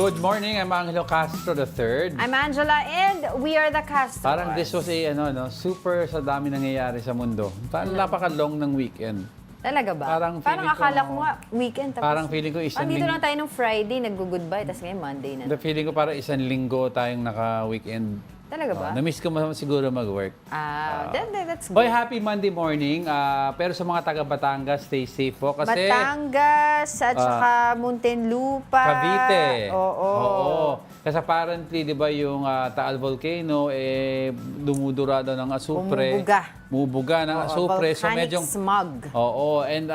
Good morning, I'm Angelo Castro III. I'm Angela and we are the Castors. Parang this was a super sa dami nangyayari sa mundo. Parang napaka-long ng weekend. Talaga ba? Parang akala ko nga weekend. Tapos, parang feeling ko isang dito lang tayo ng Friday, nag-goodbye, tapos ngayon Monday na. The feeling ko parang isang linggo tayong naka-weekend. Talaga ba? Na-miss ko siguro mag-work. That's good. Boy, happy Monday morning. Pero sa mga taga Batangas, stay safe po kasi Batangas at saka Muntinlupa. Cavite. Oo. Kasi apparently, di ba, yung Taal Volcano, dumudura daw ng asupre. Mubuga ng asupre. So Volcanic smog. Oo. And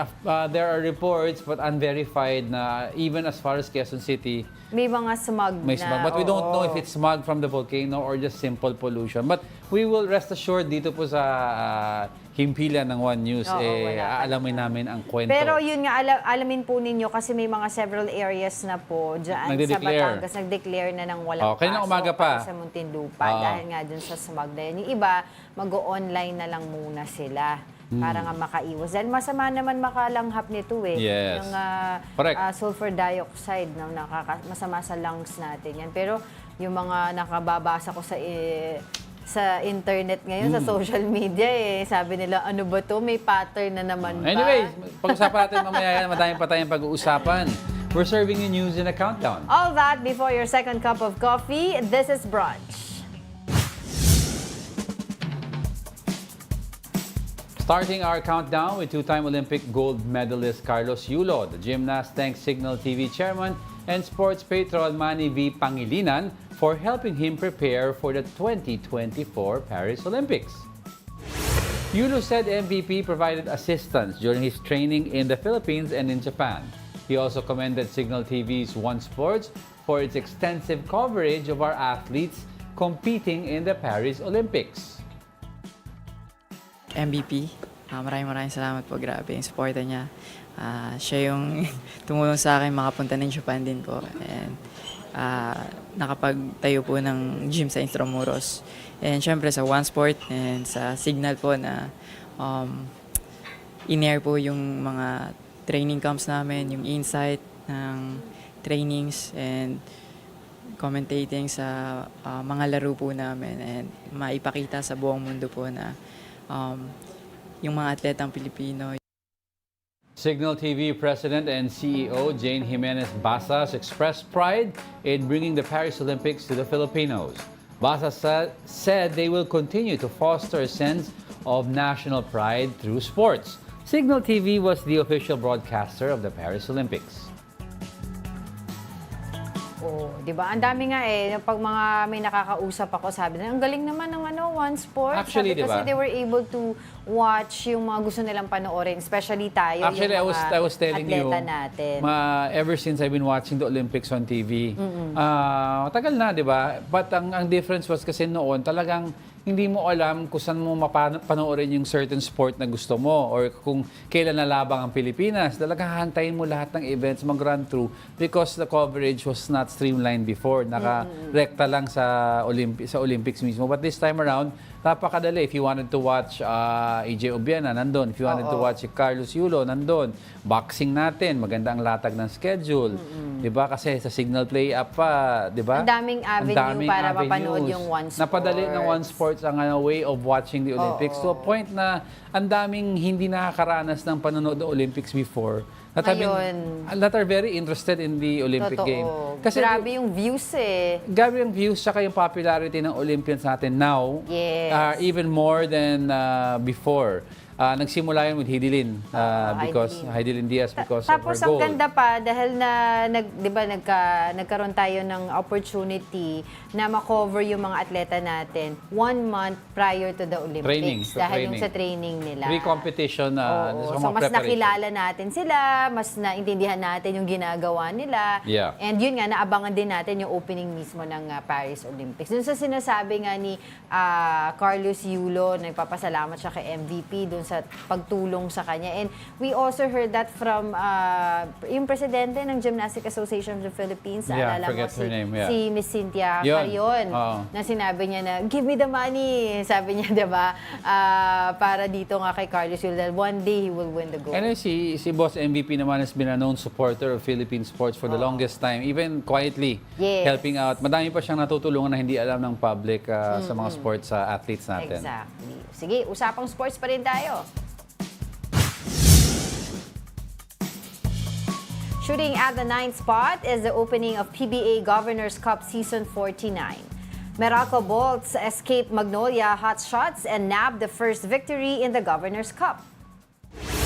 there are reports, but unverified, na even as far as Quezon City, may mga smog may smog. But we don't know if it's smog from the volcano or just simple pollution. But we will rest assured dito po sa himpilan ng One News, aalamin namin ang kwento. Pero yun nga, alamin po ninyo kasi may mga several areas na po dyan sa Batangas, nag-declare na ng walang kanina umaga pa sa Muntinlupa dahil nga dun sa smog na yun. Yung iba, mag-online na lang muna sila para nga makaiwas. Dahil masama naman makalanghap nito Yes. Yung sulfur dioxide na masama sa lungs natin yan. Pero yung mga nakababasa ko sa internet ngayon, sa social media, sabi nila, ano ba to? May pattern na naman ba? Anyway, pag-usapan natin mamaya yan, madaming pa tayong pag-uusapan. We're serving you news in a countdown. All that before your second cup of coffee. This is Brunch. Starting our countdown with two-time Olympic gold medalist Carlos Yulo, the gymnast thanks Signal TV chairman and sports patron Manny V. Pangilinan for helping him prepare for the 2024 Paris Olympics. Yulo said MVP provided assistance during his training in the Philippines and in Japan. He also commended Signal TV's One Sports for its extensive coverage of our athletes competing in the Paris Olympics. MVP, maraming salamat po. Grabe yung supporta niya. Siya yung tumulong sa akin makapunta ng Japan din po. And nakapagtayo po ng gym sa Intramuros. And syempre sa One Sport and sa Signal po na in-air po yung mga training camps namin, yung insight ng trainings and commentating sa mga laro po namin and maipakita sa buong mundo po na yung mga atletang Pilipino. Signal TV President and CEO Jane Jimenez Basas expressed pride in bringing the Paris Olympics to the Filipinos. Basas said they will continue to foster a sense of national pride through sports. Signal TV was the official broadcaster of the Paris Olympics. Di ba? Ang dami nga pag mga may nakakausap ako, sabi na, ang galing naman ng One Sport. Actually, di ba? Kasi they were able to watch yung mga gusto nilang panoorin, especially tayo, Actually, yung I was telling atleta you, natin. Ever since I've been watching the Olympics on TV, tagal na, di ba? But ang difference was kasi noon, talagang hindi mo alam kung saan mo mapanoorin yung certain sport na gusto mo or kung kailan nalabang ang Pilipinas. Talagang hahantayin mo lahat ng events mag-run through because the coverage was not streamlined before. Naka-rekta lang sa Olympics mismo. But this time around, napakadali. If you wanted to watch AJ Obiena, nandun. If you wanted to watch Carlos Yulo, nandun. Boxing natin, maganda ang latag ng schedule. Diba? Kasi sa Signal Play app pa, diba? Ang daming avenue para mapanood yung One Sport. Napadali ng One Sports ang way of watching the Olympics to a point na ang daming hindi nakakaranas ng panonood ng Olympics before. That are very interested in the Olympic game. Kasi grabe yung views Grabe yung views saka yung popularity ng Olympians natin now. Yes. Even more than before. Nagsimula yun with Hidilyn Hidilyn Diaz because of her Tapos goal. ang ganda pa dahil na nagkaroon tayo ng opportunity na makover yung mga atleta natin 1 month prior to the Olympics dahil yung sa training nila. Pre-competition so mas nakilala natin sila, mas naintindihan natin yung ginagawa nila. Yeah. And yun nga, naabangan din natin yung opening mismo ng Paris Olympics. Dun sa sinasabi nga ni Carlos Yulo, nagpapasalamat siya kay MVP dun sa pagtulong sa kanya. And we also heard that from yung presidente ng Gymnastic Association of the Philippines, Yeah, naalala mo, forget her name, yeah. si Miss Cynthia Yun. Carion, Oo. na sinabi niya na, give me the money, sabi niya, diba, para dito nga kay Carlos Yul, that one day he will win the gold. And si Boss MVP naman has been a known supporter of Philippine sports for the longest time, even quietly Yes. helping out. Madami pa siyang natutulungan na hindi alam ng public sa mga sports athletes natin. Exactly. Sige, usapang sports pa rin tayo. Shooting at the 9th spot is the opening of PBA Governors Cup Season 49. Meralco Bolts escaped Magnolia Hotshots and nabbed the first victory in the Governors Cup.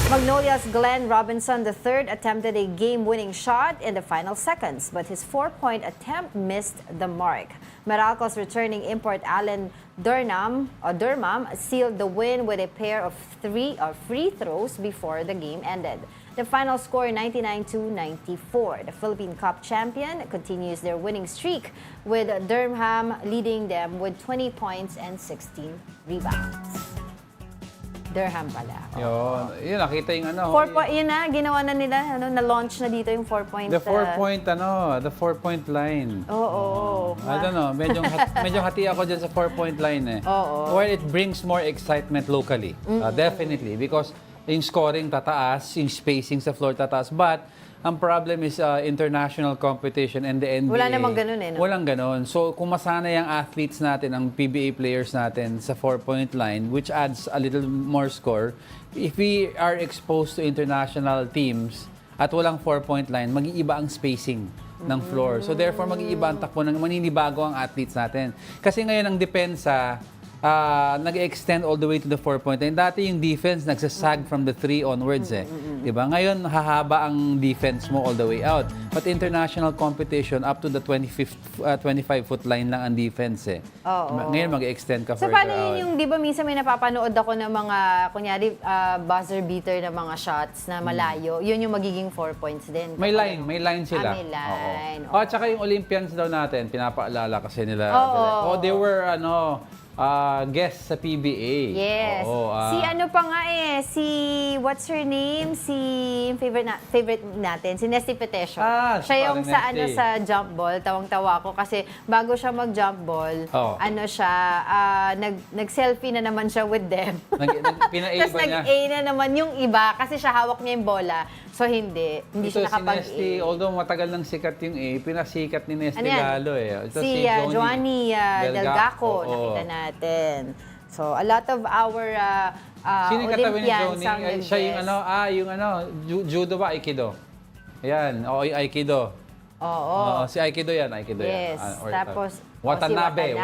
Magnolia's Glenn Robinson III attempted a game-winning shot in the final seconds, but his 4-point attempt missed the mark. Meralco's returning import Alan Durmam sealed the win with a pair of free throws before the game ended. The final score 99-94. The Philippine Cup champion continues their winning streak, with Durham leading them with 20 points and 16 rebounds. Durham pala. Yun, nakita yung ano. Yun na, ginawa na nila, na-launch na dito yung 4-point. The 4-point line. Oo. I don't know, medyo hati ako dyan sa 4-point line eh. Oo. Well, it brings more excitement locally. Definitely. Because yung scoring tataas, yung spacing sa floor tataas. But, ang problem is international competition and the NBA. Wala namang ganun eh, no? Walang ganun. So, kung masanay ang athletes natin, ang PBA players natin sa 4-point line, which adds a little more score, if we are exposed to international teams at walang 4-point line, mag-iiba ang spacing ng floor. So, therefore, mag-iiba ang takbo, maninibago ang athletes natin. Kasi ngayon, ang depensa, nag-extend all the way to the 4-point line. Dati yung defense nagsasag from the 3 onwards eh. Diba? Ngayon, hahaba ang defense mo all the way out. But international competition, up to the 25-foot line lang ang defense eh. Ngayon, mag-extend ka So, further paano out. yun yung, di ba minsan may napapanood ako ng mga, kunyari, buzzer beater na mga shots na malayo, yun yung magiging 4 points din. May line sila. May line. Oo. At saka yung Olympians daw natin, pinapaalala kasi nila. Oo. They were, guests sa PBA. Yes. Oo, Si ano pa nga what's her name? Si favorite natin, si Nesty Petesio. Si Siya yung parang sa Nesty. sa jump ball, tawang-tawa ko kasi bago siya mag-jump ball, nag-selfie na naman siya with them. Pina-A Tapos ba niya? nag-A na naman yung iba kasi siya hawak niya yung bola. So hindi siya nakapag-A. Si Nesty, although matagal nang sikat yung A, pinasikat ni Nesty Ano yan? lalo eh. Ito Si Joanie Delgaco, nakita natin. So, a lot of our Sino yung katabi ni Olympians Joanie? ang Siya yung nag-guest. judo ba? Aikido? Ayan, Aikido. Oo. Si Aikido yan. Yes. Tapos, Watanabe.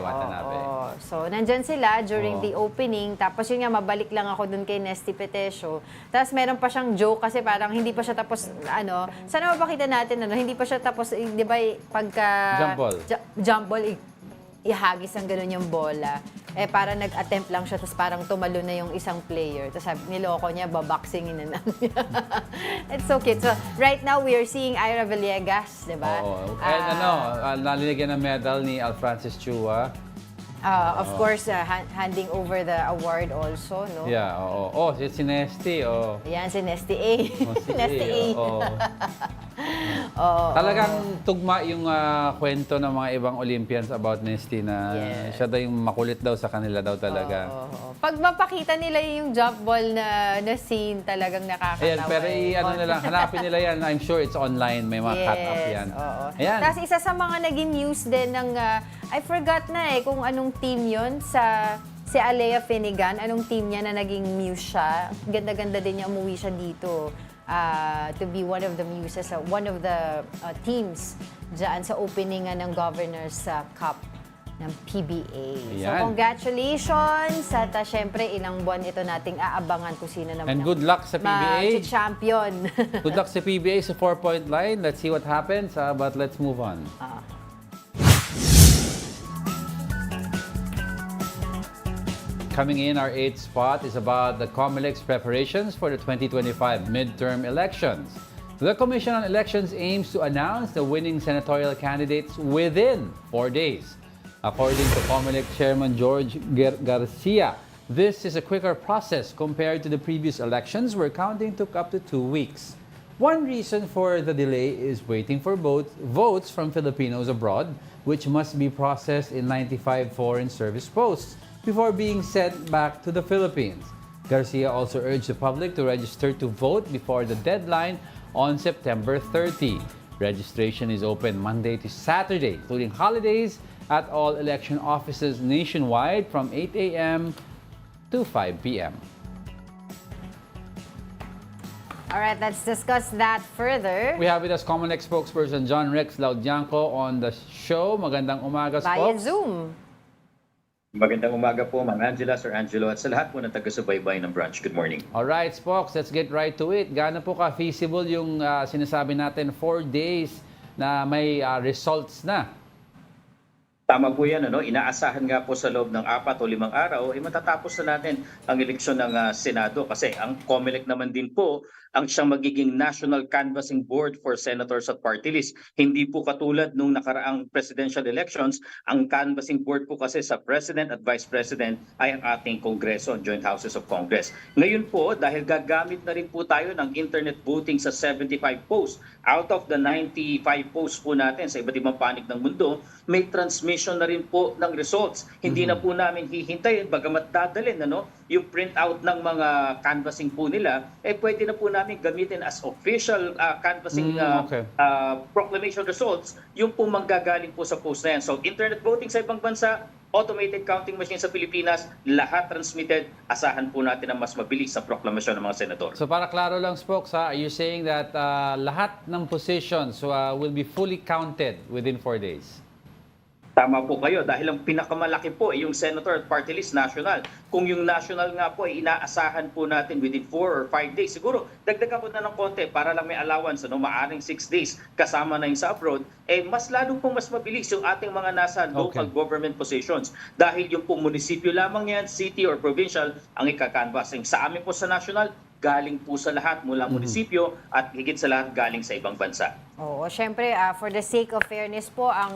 Oo. So, nandyan sila during the opening. Tapos yun nga, mabalik lang ako dun kay Nesty Petesio. Tapos meron pa siyang joke kasi parang hindi pa siya tapos, sana mapakita natin, hindi pa siya tapos, di ba, pagka... Jump ball, ihagis ang gano'n yung bola. Para nag-attempt lang siya, tapos parang tumalo na yung isang player. Tapos niloko niya, baboxingin na lang niya. It's so cute. So, right now, we are seeing Ira Villegas, di ba? Oo. And nalinigyan ng medal ni Alfrancis Chua. Of course, handing over the award also, no? Yeah, oo. Si Nesty, Yan, si Nesty A. Nesty A. Talagang tugma yung kwento ng mga ibang Olympians about Nesty na siya daw yung makulit daw sa kanila daw talaga. Pag mapakita nila yung jump ball na scene, talagang nakakatawa. Ayan, pero hanapin nila yan. I'm sure it's online. May mga cut-up yan. Ayan. Tapos isa sa mga naging news din ng, I forgot na kung anong team yon si Alea Finnegan, anong team niya na naging muse siya. Ganda-ganda din niya, umuwi siya dito to be one of the muses, one of the teams dyan sa opening ng Governors Cup ng PBA. Ayan. So, congratulations! At syempre, ilang buwan ito nating aabangan kung sino naman And good luck sa PBA. champion. Good luck sa PBA sa 4-point line. Let's see what happens, but let's move on. Coming in, our 8th spot is about the COMELEC's preparations for the 2025 midterm elections. The Commission on Elections aims to announce the winning senatorial candidates within 4 days. According to COMELEC Chairman George Garcia, This is a quicker process compared to the previous elections where counting took up to 2 weeks. One reason for the delay is waiting for votes from Filipinos abroad, which must be processed in 95 foreign service posts before being sent back to the Philippines. Garcia also urged the public to register to vote before the deadline on September 30. Registration is open Monday to Saturday, including holidays, at all election offices nationwide from 8 a.m. to 5 p.m. All right, let's discuss that further. We have with us Comelec spokesperson John Rex Laudianco on the show. Magandang umaga, Via spokes. Zoom. Magandang umaga po, Ma'am Angela, Sir Angelo, at sa lahat po ng taga-subaybay ng Brunch. Good morning. All right, spokes, let's get right to it. Gaano po ka-feasible yung sinasabi natin 4 days na may results na? Tama po yan, inaasahan nga po sa loob ng 4 o 5 araw, matatapos na natin ang eleksyon ng Senado kasi ang COMELEC naman din po ang siyang magiging National Canvassing Board for Senators at Party List. Hindi po katulad nung nakaraang presidential elections, ang canvassing board po kasi sa President at Vice President ay ang ating Kongreso, Joint Houses of Congress. Ngayon po, dahil gagamit na rin po tayo ng internet voting sa 75 posts, out of the 95 posts po natin sa iba't ibang panig ng mundo, may transmission na rin po ng results. Hindi na po namin hihintayin, bagamat dadalhin yung printout ng mga canvassing po nila, pwede na po namin gamitin as official canvassing proclamation results, yung po manggagaling po sa post na yan. So internet voting sa ibang bansa, automated counting machine sa Pilipinas, lahat transmitted, asahan po natin ang mas mabilis sa proklamasyon ng mga senador. So para klaro lang, spokes, are you saying that lahat ng positions will be fully counted within 4 days? Tama po kayo dahil ang pinakamalaki po ay yung Senator at Party List National. Kung yung national nga po ay inaasahan po natin within 4 or 5 days, siguro dagdagan po na ng konti para lang may allowance, maaring 6 days kasama na yung sa abroad, mas lalo pong mas mabilis yung ating mga nasa local government positions. Dahil yung po munisipyo lamang yan, city or provincial, ang ika-canvassing. Sa amin po sa national, galing po sa lahat mula munisipyo at higit sa lahat galing sa ibang bansa. Oo, syempre, for the sake of fairness po, ang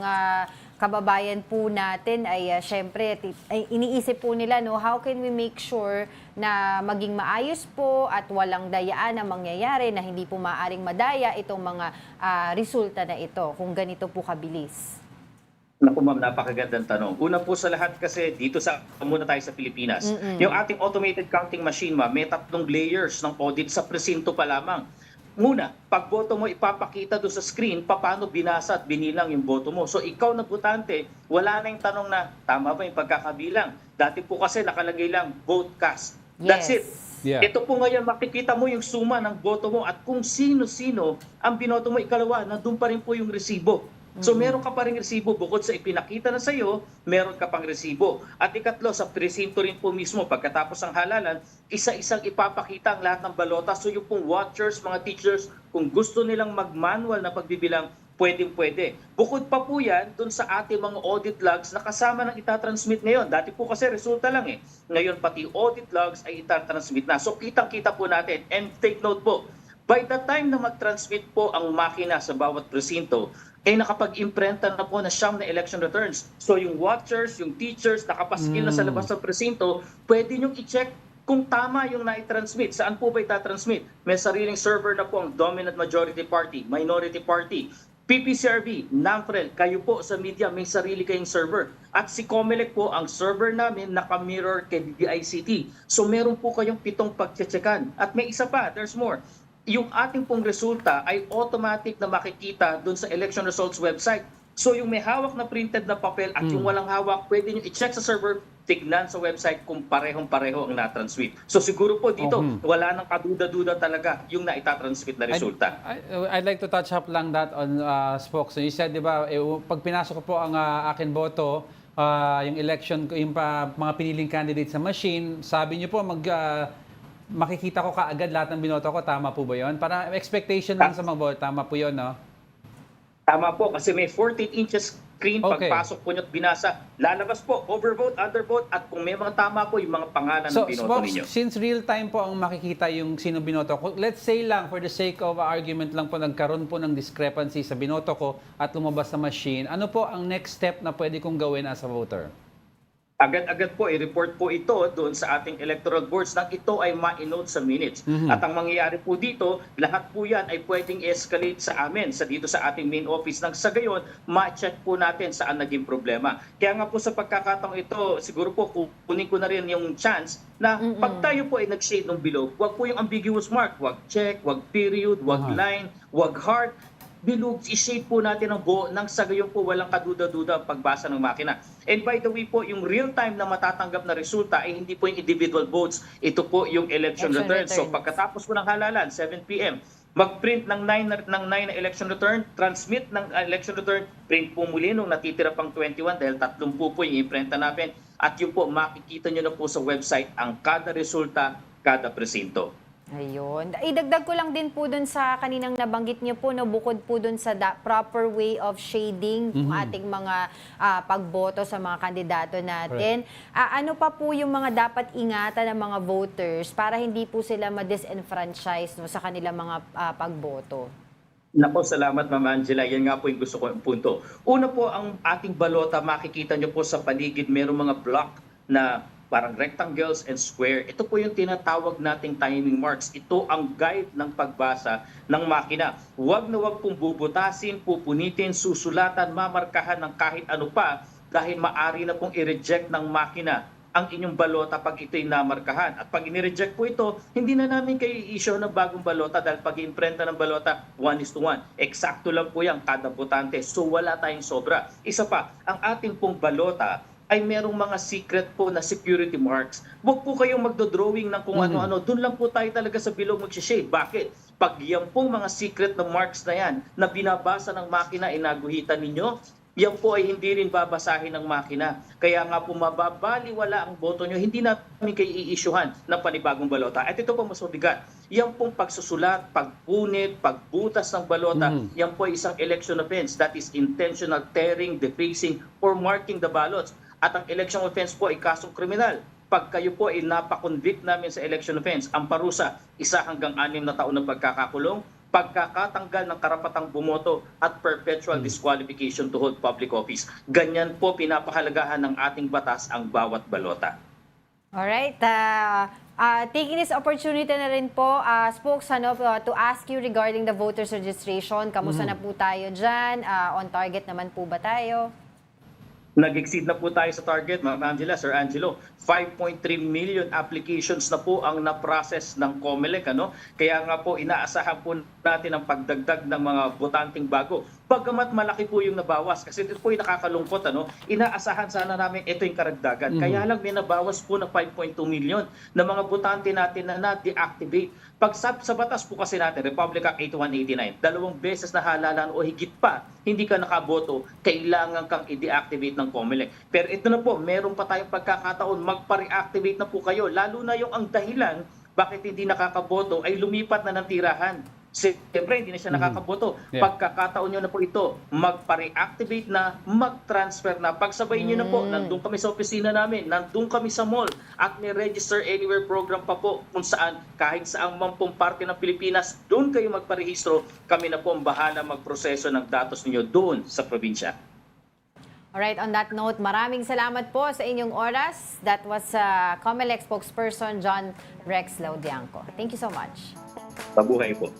kababayan po natin ay syempre iniisip po nila how can we make sure na maging maayos po at walang dayaan na mangyayari na hindi po maaaring madaya itong mga resulta na ito kung ganito po kabilis. Naku ma'am, napakagandang tanong. Una po sa lahat kasi dito muna tayo sa Pilipinas. Yung ating automated counting machine ma'am, may 3 layers ng audit sa presinto pa lamang. Muna, pag boto mo ipapakita doon sa screen, paano binasa at binilang yung boto mo. So ikaw na botante, wala na yung tanong na tama ba yung pagkakabilang. Dati po kasi nakalagay lang vote cast. That's it. Yeah. Ito po ngayon, makikita mo yung suma ng boto mo at kung sino-sino ang binoto mo. Ikalawa, nandun pa rin po yung resibo. So meron ka pa rin resibo bukod sa ipinakita na sa'yo, meron ka pang resibo. At ikatlo, sa presinto rin po mismo, pagkatapos ng halalan, isa-isang ipapakita ang lahat ng balota. So yung pong watchers, mga teachers, kung gusto nilang mag-manual na pagbibilang, pwedeng-pwede. Bukod pa po yan, dun sa ating mga audit logs na kasama ng itatransmit ngayon. Dati po kasi resulta lang Ngayon pati audit logs ay itatransmit na. So kitang-kita po natin. And take note po, by the time na mag-transmit po ang makina sa bawat presinto, nakapag-imprenta na po na siyam na election returns. So yung watchers, yung teachers, nakapaskil na sa labas ng presinto, pwede niyong i-check kung tama yung na-transmit. Saan po ba itatransmit? May sariling server na po ang dominant majority party, minority party, PPCRB, NAMFREL, kayo po sa media may sarili kayong server. At si COMELEC po, ang server namin naka-mirror kay DICT. So meron po kayong 7 pagtsatsakan. At may isa pa, there's more. Yung ating pong resulta ay automatic na makikita doon sa election results website. So yung may hawak na printed na papel at yung walang hawak, pwede nyo i-check sa server, tignan sa website kung parehong-pareho ang na-transmit. So siguro po dito, wala nang kaduda-duda talaga yung na-itatransmit na resulta. I'd like to touch up lang that on spokes. So you said, di ba, pag pinasok ko po ang akin boto, yung election, yung mga piniling candidate sa machine, sabi nyo po, makikita ko kaagad lahat ng binoto ko. Tama po ba yun? Para expectation lang sa mga boto. Tama po yun, no? Tama po, kasi may 14 inches screen. Pagpasok po nyo at binasa, lalabas po, overvote, undervote, at kung may mga tama po, yung mga pangalan ng binoto ninyo. Since real time po ang makikita yung sino binoto ko, let's say lang, for the sake of argument lang po, nagkaroon po ng discrepancy sa binoto ko at lumabas sa machine, ano po ang next step na pwede kong gawin as a voter? Agad-agad po i-report po ito doon sa ating electoral boards nang ito ay ma-note sa minutes. At ang mangyayari po dito, lahat po yan ay pwedeng escalate sa amin, dito sa ating main office, nang sa gayon, ma-check po natin saan naging problema. Kaya nga po sa pagkakataong ito, siguro po kunin ko na rin yung chance na pag tayo po ay nag-shade ng bilog, wag po yung ambiguous mark, wag check, wag period, wag line, wag heart, bilog, i-shape po natin ang buo nang sa gayon po walang kaduda-duda ang pagbasa ng makina. And by the way po, yung real-time na matatanggap na resulta ay hindi po yung individual votes, ito po yung election return. So pagkatapos po ng halalan, 7 p.m., mag-print ng 9 na election return, transmit ng election return, print po muli nung natitira pang 21 dahil 30 po yung imprenta natin. At yun po, makikita nyo na po sa website ang kada resulta, kada presinto. Ayun. Idagdag ko lang din po dun sa kaninang nabanggit niyo po, no, bukod po dun sa proper way of shading ating mga pagboto sa mga kandidato natin. Ano pa po yung mga dapat ingatan ng mga voters para hindi po sila ma-disenfranchise, no, sa kanilang mga pagboto? Nako, salamat Ma'am Angela. Yan nga po yung gusto ko yung punto. Una po, ang ating balota, makikita nyo po sa paligid, mayroong mga block na parang rectangles and square. Ito po yung tinatawag nating timing marks. Ito ang guide ng pagbasa ng makina. Huwag na huwag pong bubutasin, pupunitin, susulatan, mamarkahan ng kahit ano pa dahil maari na pong i-reject ng makina ang inyong balota pag ito'y namarkahan. At pag in-reject po ito, hindi na namin kayo i-issue ng bagong balota dahil pag i-imprenta ng balota, 1:1. Eksakto lang po yan kada botante. So wala tayong sobra. Isa pa, ang ating pong balota ay merong mga secret po na security marks. Huwag po kayong magdodrawing ng kung ano-ano. Doon lang po tayo talaga sa bilog mag-shade. Bakit? Pag yan pong mga secret na marks na yan na binabasa ng makina, inaguhitan ninyo, yan po ay hindi rin babasahin ng makina. Kaya nga po mababaliwala ang boto nyo, hindi namin kayo i-issuehan ng panibagong balota. At ito po mas mabigat. Yan pong pagsusulat, pagpunit, pagbutas ng balota, yan po ay isang election offense. That is intentional tearing, defacing, or marking the ballots. At ang election offense po ay kasong kriminal. Pag kayo po ay napakonvict namin sa election offense, ang parusa, 1 hanggang 6 na taon ng pagkakakulong, pagkakatanggal ng karapatang bumoto at perpetual disqualification to hold public office. Ganyan po pinapahalagahan ng ating batas ang bawat balota. Alright. Taking this opportunity na rin po, spokes, to ask you regarding the voters registration. Kamusta na po tayo dyan? On target naman po ba tayo? Nag-exceed na po tayo sa target, Ma'am Angela, Sir Angelo. 5.3 million applications na po ang na-process ng COMELEC. Kaya nga po, inaasahan po natin ang pagdagdag ng mga botanteng bago. Bagamat malaki po yung nabawas, kasi ito po yung nakakalungkot. Inaasahan sana namin ito yung karagdagan. Kaya lang may nabawas po na 5.2 million na mga botante natin na na-deactivate. Pag sa batas po kasi natin, Republic Act 8189, 2 beses na halalan o higit pa, hindi ka nakaboto, kailangan kang i-deactivate ng COMELEC. Pero ito na po, meron pa tayong pagkakataon, magpa-reactivate na po kayo. Lalo na yung ang dahilan, bakit hindi nakakaboto, ay lumipat na ng tirahan. Siyempre, hindi na siya nakakaboto. Pagkakataon nyo na po ito, magpa-reactivate na, mag-transfer na. Pagsabay nyo na po, nandun kami sa opisina namin, nandun kami sa mall, at may Register Anywhere program pa po kung saan, kahit saan man pong parte ng Pilipinas, doon kayo magparehistro, kami na po ang bahala magproseso ng datos ninyo doon sa probinsya. Alright, on that note, maraming salamat po sa inyong oras. That was COMELEC spokesperson John Rex Laudianco. Thank you so much. Mabuhay po.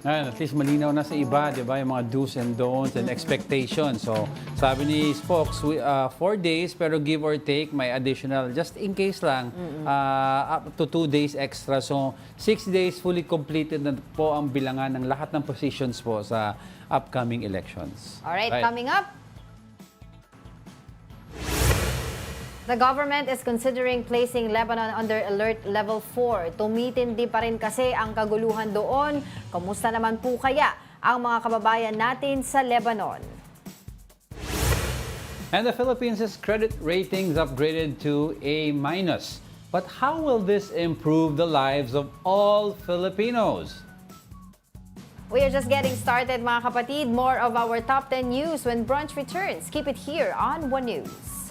At least malinaw na sa iba, di ba? Yung mga do's and don'ts and expectations. So, sabi ni Spokes, 4 days, pero give or take, may additional, just in case lang, up to 2 days extra. So, 6 days fully completed na po ang bilangan ng lahat ng positions po sa upcoming elections. Alright, coming up, the government is considering placing Lebanon under alert level 4. Tumitindi pa rin kasi ang kaguluhan doon. Kamusta naman po kaya ang mga kababayan natin sa Lebanon? And the Philippines' credit ratings upgraded to A-. But how will this improve the lives of all Filipinos? We are just getting started, mga kapatid. More of our top 10 news when Brunch returns. Keep it here on One News.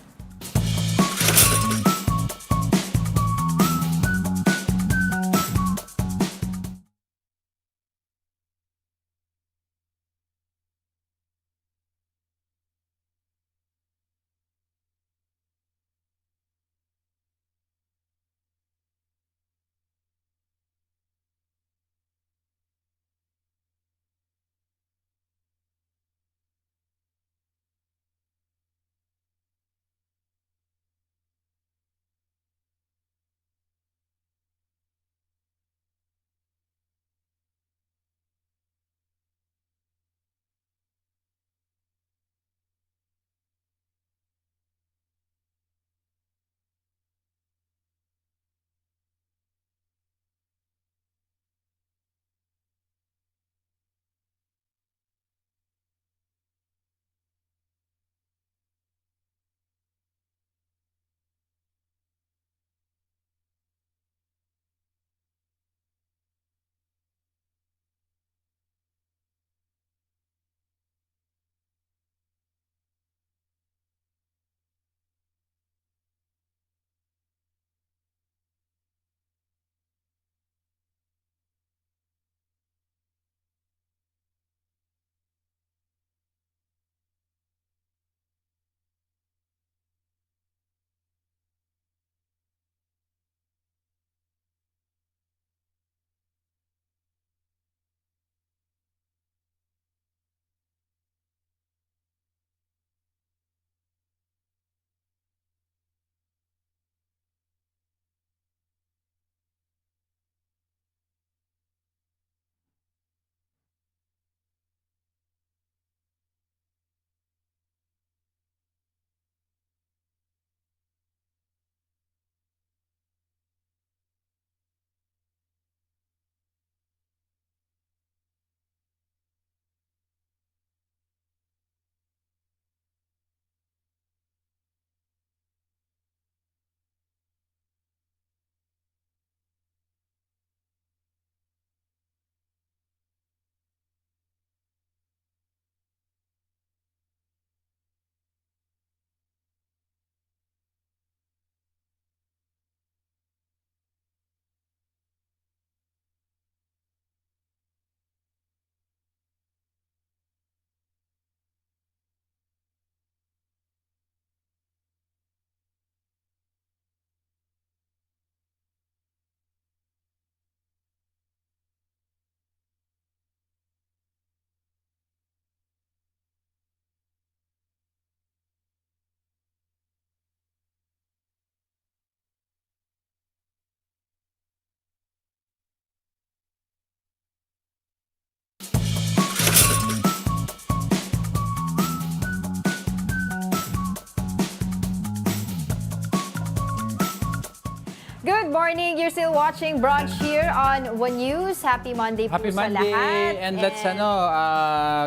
morning. You're still watching Brunch here on One News. Happy Monday po Happy sa Monday! lahat. And let's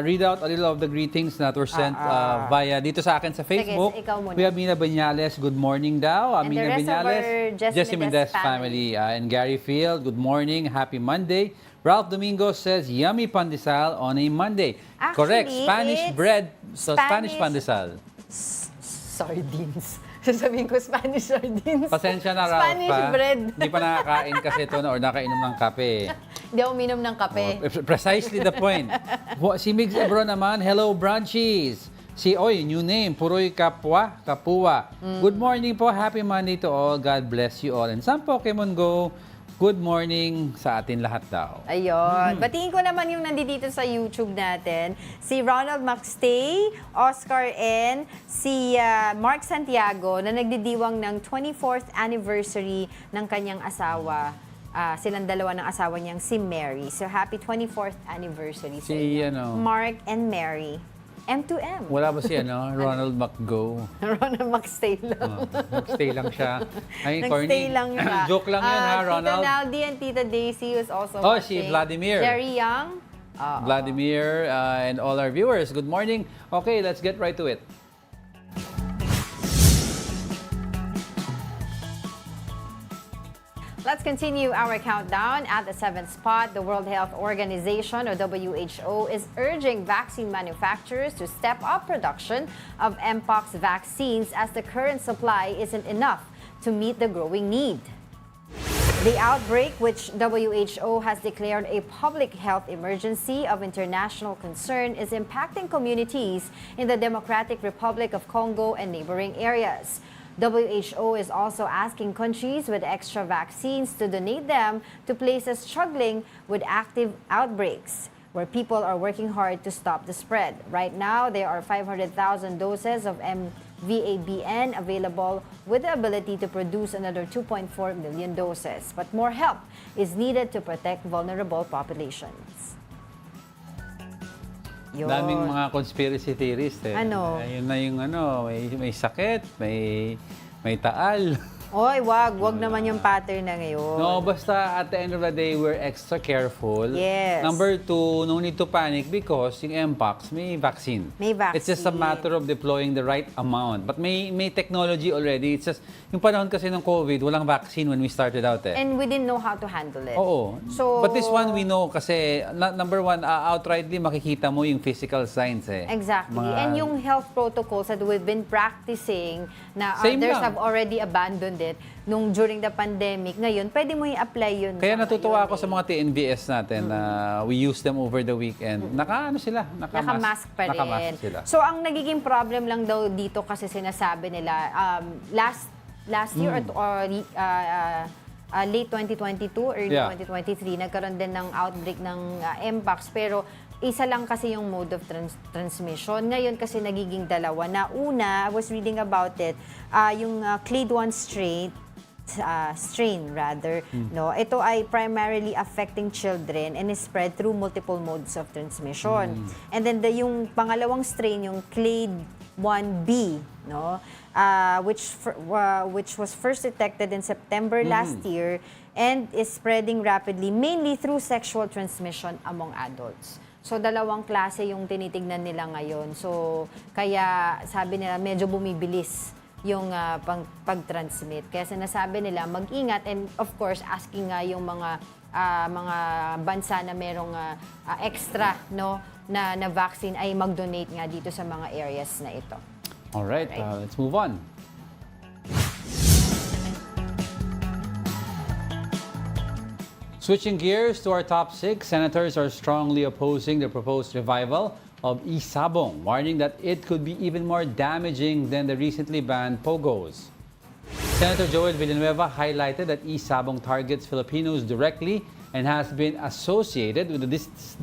read out a little of the greetings that were sent via dito sa akin sa Facebook. ikaw muna. We have Mina Banyales, good morning daw. And the Amina rest of Banyales, our Jessie Mendez family. family. And Gary Field, good morning, happy Monday. Ralph Domingo says, yummy pandesal on a Monday. Actually, Correct, Spanish it's bread. So Spanish Spanish- pandesal. Sardines. Sasabihin ko Spanish sardines. Pasensya na, Ralph. Spanish ha? bread. Hindi pa nakakain kasi ito or nakainom ng kape. Hindi ako minom ng kape. Precisely the point. Si Migs Ebro naman, hello brunchies. New name, Puroy Kapua. Good morning po, happy Monday to all. God bless you all. And some Pokemon Go, good morning sa atin lahat daw. Ayun. Batiin ko naman yung nandito sa YouTube natin. Si Ronald Maxtay, Oscar N., si Mark Santiago na nagdidiwang ng 24th anniversary ng kanyang asawa. Silang dalawa ng asawa niyang si Mary. So happy 24th anniversary sa Si, inyo. Mark and Mary. M2M. Wala ba si Ronald McGo? Ronald Maxtay lang. Nagstay lang siya. Ay, Nagstay corny. lang siya. Joke lang yun ha, Ronald. Tita Naldi and Tita Daisy was also Oh, watching. si Vladimir. Jerry Young. Vladimir and all our viewers, good morning. Okay, let's get right to it. Let's continue our countdown. At the 7th spot, the World Health Organization, or WHO, is urging vaccine manufacturers to step up production of Mpox vaccines as the current supply isn't enough to meet the growing need. The outbreak, which WHO has declared a public health emergency of international concern, is impacting communities in the Democratic Republic of Congo and neighboring areas. WHO is also asking countries with extra vaccines to donate them to places struggling with active outbreaks, where people are working hard to stop the spread. Right now, there are 500,000 doses of MVABN available with the ability to produce another 2.4 million doses. But more help is needed to protect vulnerable populations. Yun. Daming mga conspiracy theorists eh. Ano? Ayun na yung may sakit, may taal. Oy, wag naman yung pattern na ngayon. No, basta at the end of the day, we're extra careful. Yes. Number 2, no need to panic because yung Mpox, may vaccine. May vaccine. It's just a matter of deploying the right amount. But may technology already. It's just, yung panahon kasi ng COVID, walang vaccine when we started out eh. And we didn't know how to handle it. Oo. So, But this one we know kasi, number 1, outrightly makikita mo yung physical signs eh. Exactly. And yung health protocols that we've been practicing na Same others lang. have already abandoned it during the pandemic. Ngayon, pwede mo i-apply yun. Kaya sa natutuwa ngayon ako sa mga TNBS natin na we use them over the weekend. Nakamask pa rin. Nakamask sila. So, ang nagiging problem lang daw dito kasi sinasabi nila, last year or late 2022, early Yeah. 2023, nagkaroon din ng outbreak ng Mpox. Pero isa lang kasi yung mode of transmission. Ngayon kasi nagiging dalawa. Na una, I was reading about it, yung clade 1 strain rather, no, ito ay primarily affecting children and is spread through multiple modes of transmission. And then yung pangalawang strain, yung clade 1B, no, which was first detected in September last year and is spreading rapidly mainly through sexual transmission among adults. So, dalawang klase yung tinitignan nila ngayon. So, kaya sabi nila medyo bumibilis yung pag-transmit. Kaya sinasabi nila mag-ingat and of course asking nga yung mga bansa na merong extra no na vaccine ay mag-donate nga dito sa mga areas na ito. Alright, let's move on. Switching gears to our top 6, senators are strongly opposing the proposed revival of isabong, warning that it could be even more damaging than the recently banned pogos. Senator Joel Villanueva highlighted that isabong targets Filipinos directly and has been associated with the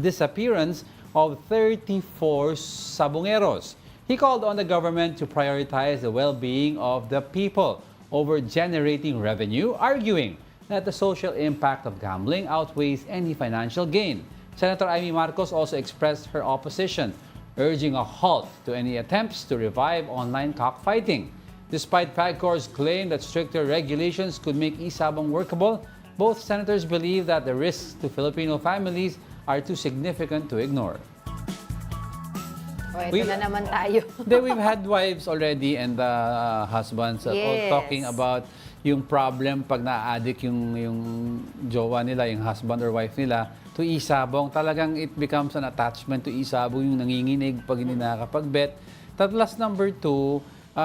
disappearance of 34 sabongeros. He called on the government to prioritize the well-being of the people over generating revenue, arguing that the social impact of gambling outweighs any financial gain. Senator Amy Marcos also expressed her opposition, urging a halt to any attempts to revive online cockfighting. Despite PAGCOR's claim that stricter regulations could make e-sabong workable, both senators believe that the risks to Filipino families are too significant to ignore. O, ito na naman tayo. We've had wives already and husbands all Yes. talking about yung problem pag na-addict yung jowa nila, yung husband or wife nila to e-sabong. Talagang it becomes an attachment to e-sabong, yung nanginginig pag hindi nakakapag-bet. Plus number 2,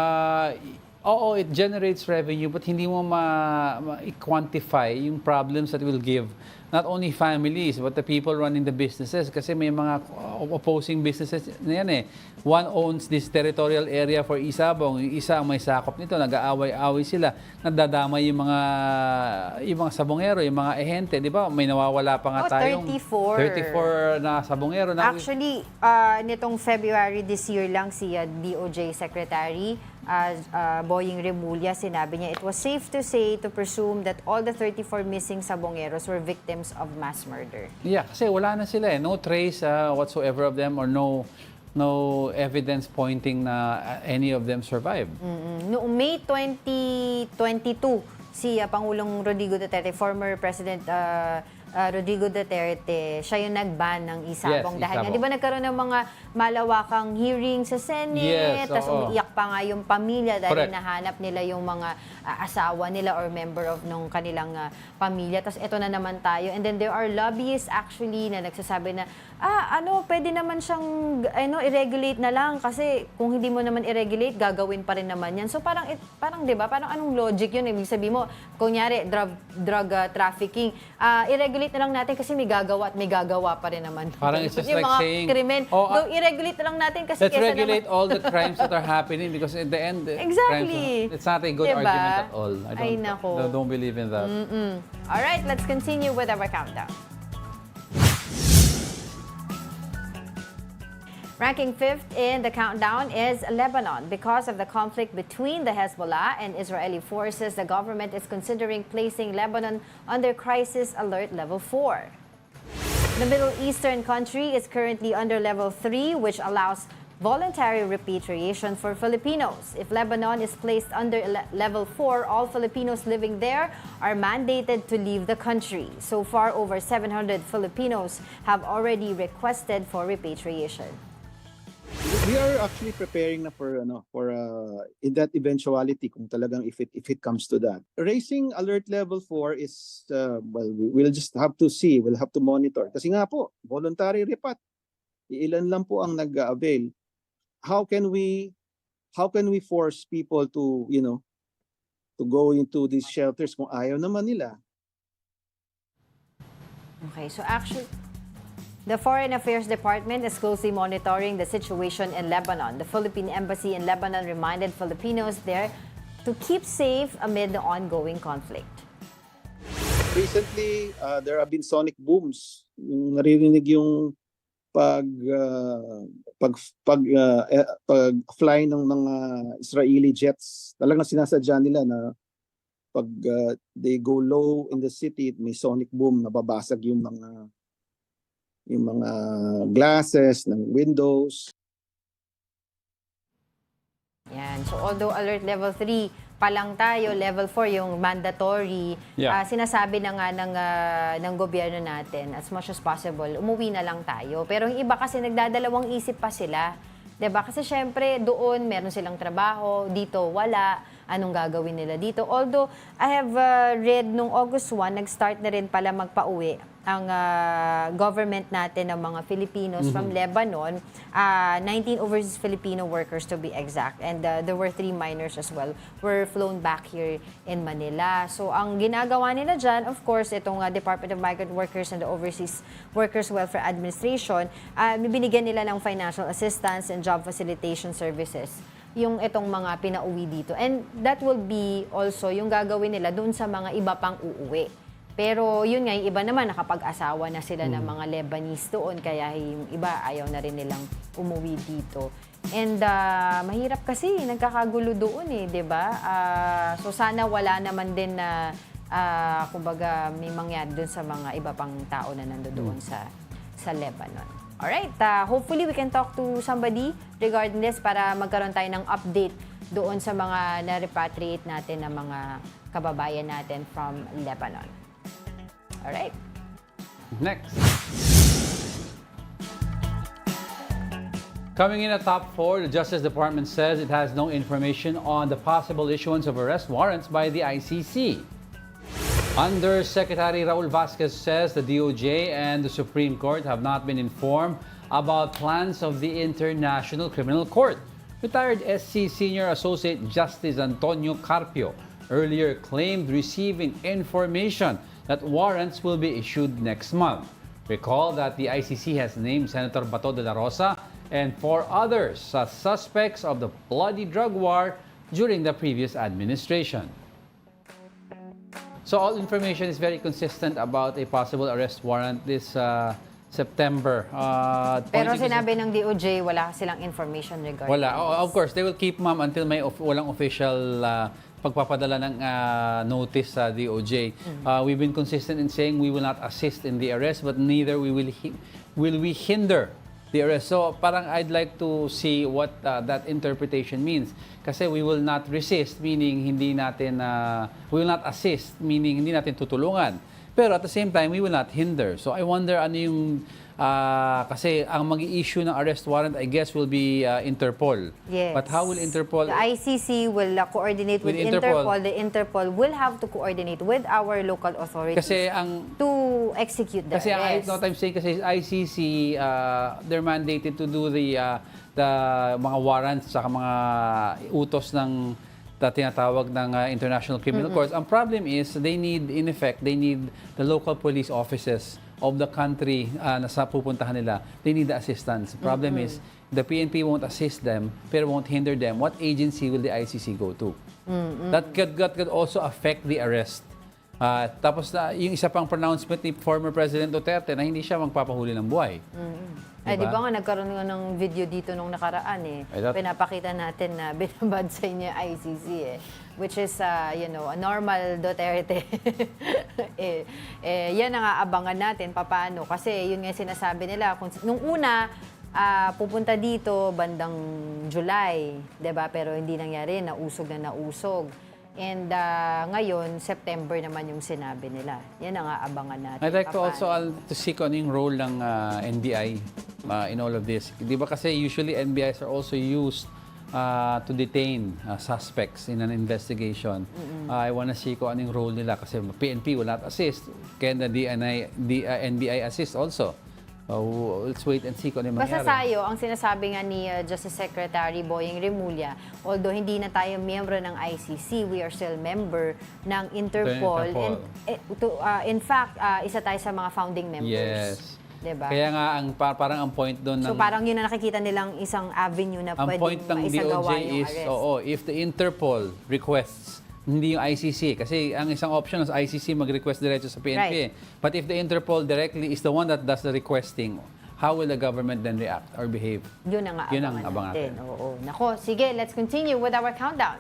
oo, it generates revenue but hindi mo ma-quantify yung problems that will give not only families but the people running the businesses kasi may mga opposing businesses na yan eh. One owns this territorial area for e-sabong, yung isa ang may sakop nito, nag-aaway-away sila, nadadamay yung mga sabongero, yung mga ehente, di ba? May nawawala pa nga tayong 34 na sabongero. Actually, nitong February this year lang si DOJ Secretary Boying Remulla, sinabi niya, it was safe to say, to presume that all the 34 missing sabongeros were victims of mass murder. Yeah, kasi wala na sila eh. No trace whatsoever of them or no evidence pointing na any of them survived. Noong May 2022, si Pangulong Rodrigo Duterte, former President Rodrigo Duterte, siya yung nag-ban ng e-sabong. Yes, dahil nga, e-sabong. di ba nagkaroon ng mga malawakang hearing sa Senate, Yes, tapos oo. umiiyak pa nga yung pamilya dahil Correct. nahanap nila yung mga asawa nila or member of nung kanilang pamilya. Tapos eto na naman tayo. And then there are lobbyists actually na nagsasabi na, pwede naman siyang i-regulate na lang kasi kung hindi mo naman i-regulate, gagawin pa rin naman yan. So parang, di ba, parang anong logic yun? Ibig sabihin mo, kunyari, drug trafficking, i-regulate na lang natin kasi may gagawa at may gagawa pa rin naman. Parang it's just yung like mga saying, krimen. I-regulate na lang natin kasi let's kesa regulate naman, all the crimes that are happening because in the end, Exactly. it's not a good Diba? argument at all. Ay, nako. Don't believe in that. All right, let's continue with our countdown. Ranking 5th in the countdown is Lebanon. Because of the conflict between the Hezbollah and Israeli forces, the government is considering placing Lebanon under crisis alert level 4. The Middle Eastern country is currently under level 3, which allows voluntary repatriation for Filipinos. If Lebanon is placed under level 4, all Filipinos living there are mandated to leave the country. So far, over 700 Filipinos have already requested for repatriation. We are actually preparing na for in that eventuality kung talagang if it comes to that. Raising alert level 4 is we'll just have to see, we'll have to monitor. Kasi nga po, voluntary repat. Ilan lang po ang nag-avail. How can we force people to to go into these shelters kung ayaw naman nila? Okay, so actually, the Foreign Affairs Department is closely monitoring the situation in Lebanon. The Philippine Embassy in Lebanon reminded Filipinos there to keep safe amid the ongoing conflict. Recently, there have been sonic booms. Yung naririnig yung pag-fly ng mga Israeli jets. Talagang sinasadya nila na pag they go low in the city, may sonic boom, nababasag yung mga glasses ng windows. Yan. So although alert level 3 pa lang tayo, level 4 yung mandatory, Yeah. sinasabi na nga ng gobyerno natin, as much as possible, umuwi na lang tayo. Pero yung iba kasi nagdadalawang isip pa sila. 'Di ba? Kasi syempre doon meron silang trabaho, dito wala. Anong gagawin nila dito? Although I have read nung August 1, nag-start na rin pala magpa-uwi ang government natin ng mga Filipinos from Lebanon, 19 overseas Filipino workers to be exact. And there were 3 minors as well were flown back here in Manila. So ang ginagawa nila dyan, of course, itong Department of Migrant Workers and the Overseas Workers Welfare Administration, binigyan nila ng financial assistance and job facilitation services yung itong mga pinauwi dito. And that will be also yung gagawin nila dun sa mga iba pang uuwi. Pero yun nga, yung iba naman nakapag-asawa na sila ng mga Lebanese doon, kaya yung iba ayaw na rin nilang umuwi dito. And mahirap kasi, nagkakagulo doon eh, 'di ba? So sana wala naman din na kumbaga may mangyari doon sa mga iba pang tao na nandoon sa Lebanon. Alright, hopefully we can talk to somebody regarding this para magkaroon tayo ng update doon sa mga na-repatriate natin na mga kababayan natin from Lebanon. Alright. Next. Coming in at top 4, the Justice Department says it has no information on the possible issuance of arrest warrants by the ICC. Undersecretary Raul Vasquez says the DOJ and the Supreme Court have not been informed about plans of the International Criminal Court. Retired SC Senior Associate Justice Antonio Carpio earlier claimed receiving information that warrants will be issued next month. Recall that the ICC has named Senator Bato de la Rosa and 4 others as suspects of the bloody drug war during the previous administration. So all information is very consistent about a possible arrest warrant this September. Pero Pointing sinabi ng DOJ, wala silang information regarding wala. this. Of course, they will keep ma'am until may walang official pagpapadala ng notice sa DOJ. We've been consistent in saying we will not assist in the arrest, but neither will we hinder the arrest. So parang I'd like to see what that interpretation means. Kasi we will not resist, meaning hindi natin, we will not assist, meaning hindi natin tutulungan. Pero at the same time, we will not hinder. So I wonder ano yung, kasi ang mag-i-issue ng arrest warrant, I guess, will be Interpol. Yes. But how will Interpol? The ICC will coordinate with With Interpol. Interpol. The Interpol will have to coordinate with our local authorities Kasi ang to execute the Kasi arrest. what I'm saying kasi ICC, they're mandated to do the mga warrants sa mga utos ng tinatawag ng International Criminal Courts. Ang problem is they need the local police offices of the country na sa pupuntahan nila. They need the assistance. The problem is the PNP won't assist them pero won't hinder them. What agency will the ICC go to? That could also affect the arrest. Tapos yung isa pang pronouncement ni former President Duterte na hindi siya magpapahuli ng buhay. Ay, di ba nga nagkaroon nga ng video dito nung nakaraan Pinapakita natin na binabad sa inyo ICC Which is, a normal Duterte. Yan ang aabangan natin, paano. Kasi yun nga sinasabi nila. Nung una, pupunta dito bandang July, 'di ba? Pero hindi nangyari, nausog. And ngayon, September naman yung sinabi nila. Yan ang aabangan natin. I'd like to also to see kung ano yung role ng NBI in all of this. Di ba kasi usually NBIs are also used to detain suspects in an investigation. I wanna see kung ano yung role nila kasi PNP will not assist. Can the NBI assist also? Let's wait and see kung ano yung Basta mangyari. tayo, ang sinasabi nga ni Justice Secretary Boyeng Remulla, although hindi na tayo miyembro ng ICC, we are still member ng Interpol. Interpol. And in fact, isa tayo sa mga founding members. Yes. Diba? Kaya nga, parang ang point doon So parang yun na nakikita nilang isang avenue na ang point pwedeng ng maisagawa DOJ yung is, arrest. if the Interpol requests, hindi yung ICC. Kasi ang isang option is ICC mag-request diretso sa PNP. Right. But if the Interpol directly is the one that does the requesting, how will the government then react or behave? Yun ang Yun ang aabangan abangan natin. natin. Oo. Nako, sige, let's continue with our countdown.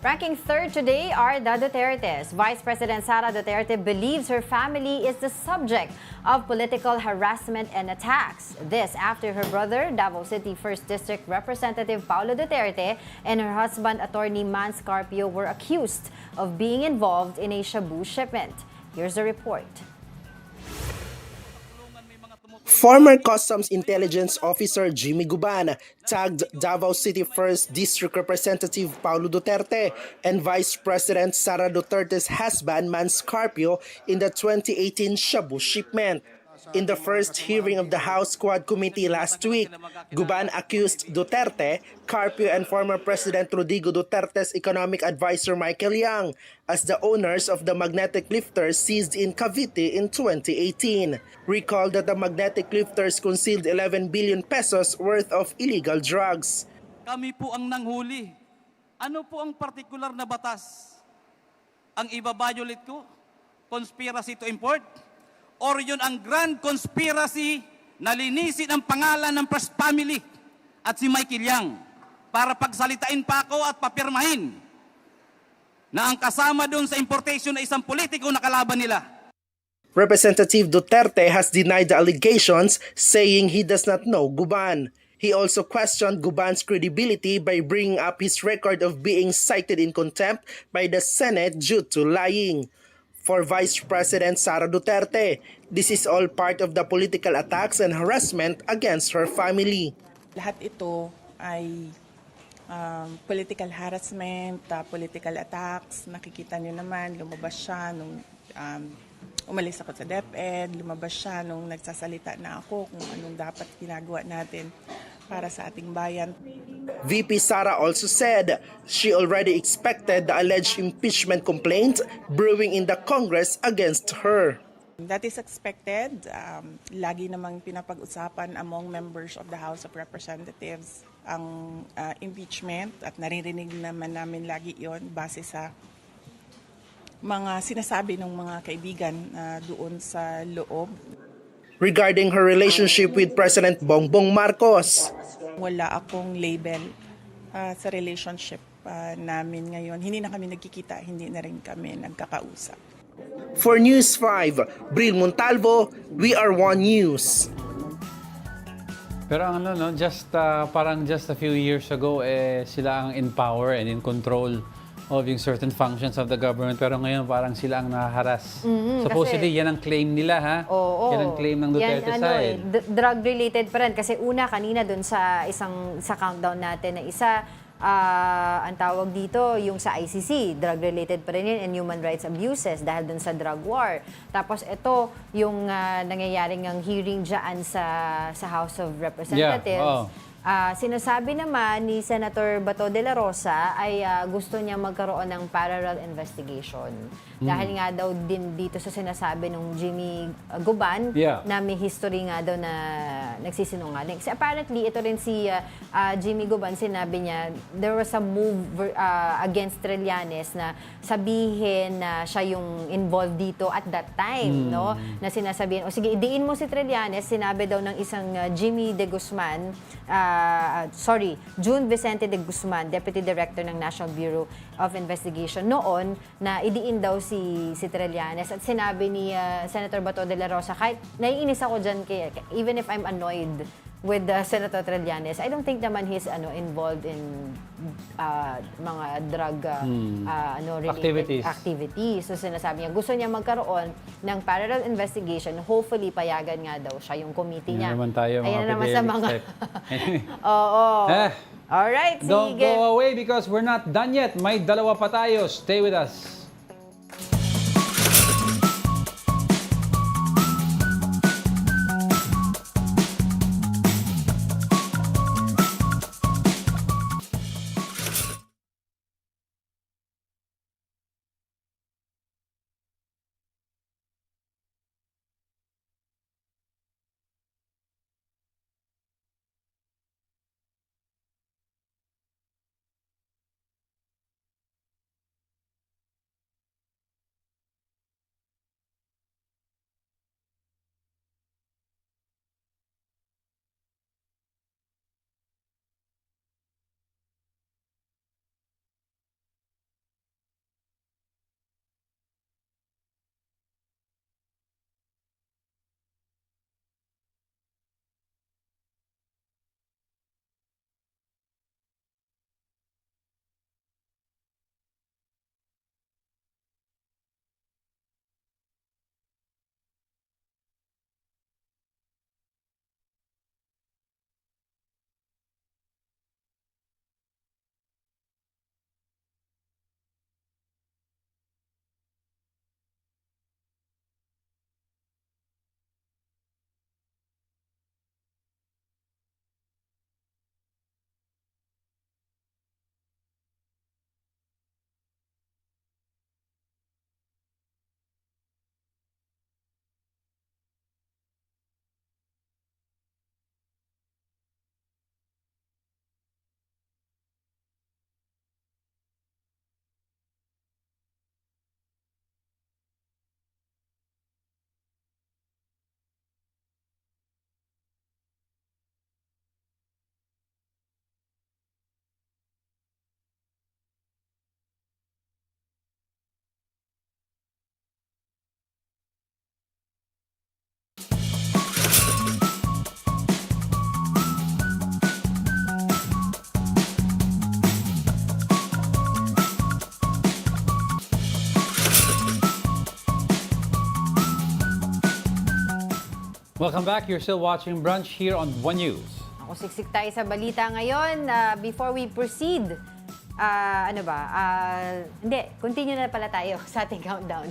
Ranking third today are the Dutertes. Vice President Sara Duterte believes her family is the subject of political harassment and attacks. This after her brother, Davao City 1st District Representative Paulo Duterte, and her husband, attorney Man Scarpio, were accused of being involved in a shabu shipment. Here's the report. Former Customs Intelligence Officer Jimmy Guban tagged Davao City 1st District Representative Paulo Duterte and Vice President Sara Duterte's husband Man Scarpio in the 2018 shabu shipment. In the first hearing of the House Quad Committee last week, Guban accused Duterte, Carpio, and former President Rodrigo Duterte's economic advisor Michael Yang as the owners of the magnetic lifters seized in Cavite in 2018. Recall that the magnetic lifters concealed 11 billion pesos worth of illegal drugs. Kami po ang nanghuli. Ano po ang partikular na batas? Ang iba-violate ko? Conspiracy to import? Or yun ang grand conspiracy na linisin ang pangalan ng First Family at si Michael Yang para pagsalitain pa ako at papirmahin na ang kasama doon sa importation na isang politiko na kalaban nila. Representative Duterte has denied the allegations, saying he does not know Guban. He also questioned Guban's credibility by bringing up his record of being cited in contempt by the Senate due to lying. For Vice President Sara Duterte, this is all part of the political attacks and harassment against her family. Lahat ito ay political harassment, political attacks. Nakikita nyo naman, lumabas siya nung umalis ako sa DepEd, lumabas siya nung nagsasalita na ako kung anong dapat ginagawa natin para sa ating bayan. VP Sara also said she already expected the alleged impeachment complaint brewing in the Congress against her. That is expected. Lagi namang pinapag-usapan among members of the House of Representatives ang impeachment at naririnig naman namin lagi yon base sa mga sinasabi ng mga kaibigan doon sa loob. Regarding her relationship with President Bongbong Marcos, Wala akong label sa relationship namin ngayon. Hindi na kami nagkikita, hindi na rin kami nagkakausap. for News 5, Bril Montalvo, We Are One News. Pero ang ano, no, parang just a few years ago, sila ang in power and in control of yung certain functions of the government. Pero ngayon, parang sila ang nahaharas. Supposedly, yan ang claim nila, ha? Oo. Yan ang claim ng Duterte side. Drug-related pa rin. Kasi una, kanina dun sa countdown natin na isa, ang tawag dito, yung sa ICC, drug-related pa rin yun and human rights abuses dahil dun sa drug war. Tapos ito, yung nangyayaring ang hearing dyan sa House of Representatives. Yeah, Sinasabi naman ni Senator Bato de la Rosa ay gusto niya magkaroon ng parallel investigation. Dahil nga daw din dito sa sinasabi ng Jimmy Guban na may history nga daw na nagsisinungaling. Kasi apparently, ito rin si Jimmy Guban, sinabi niya, there was a move against Trillanes na sabihin na siya yung involved dito at that time, no? Na sinasabihin, o sige, idiin mo si Trillanes, sinabi daw ng isang Jimmy de Guzman, June Vicente de Guzman, Deputy Director ng National Bureau of Investigation noon, na idiin daw si Trillanes. At sinabi ni Senator Bato de la Rosa, kahit naiinis ako dyan, even if I'm annoyed with Senator Trillanes, I don't think naman he's involved in mga drug related activities. So sinasabi niya, gusto niya magkaroon ng parallel investigation. Hopefully, payagan nga daw siya yung committee niya. Yan naman tayo, mga Ayan naman sa mga... Anyway. Oo. Alright, Don't sige. go away because we're not done yet. May dalawa pa tayo. Stay with us. Welcome back. You're still watching Brunch here on One News. Ako siksik tayo sa balita ngayon. Before we proceed, hindi, continue na pala tayo sa ating countdown.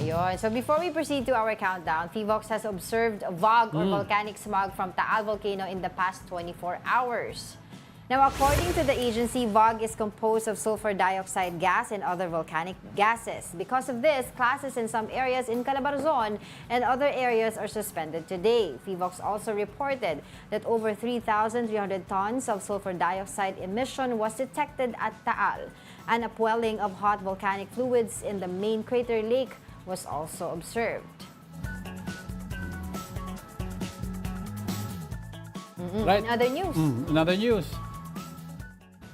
Ayun. So before we proceed to our countdown, PHIVOX has observed VOG or volcanic smog from Taal volcano in the past 24 hours. Now, according to the agency, VOG is composed of sulfur dioxide gas and other volcanic gases. Because of this, classes in some areas in Calabarzon and other areas are suspended today. PHIVOX also reported that over 3,300 tons of sulfur dioxide emission was detected at Taal. An upwelling of hot volcanic fluids in the main crater lake was also observed. Right. Another news. Another news.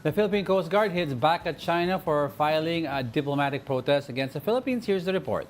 The Philippine Coast Guard hits back at China for filing a diplomatic protest against the Philippines. Here's the report.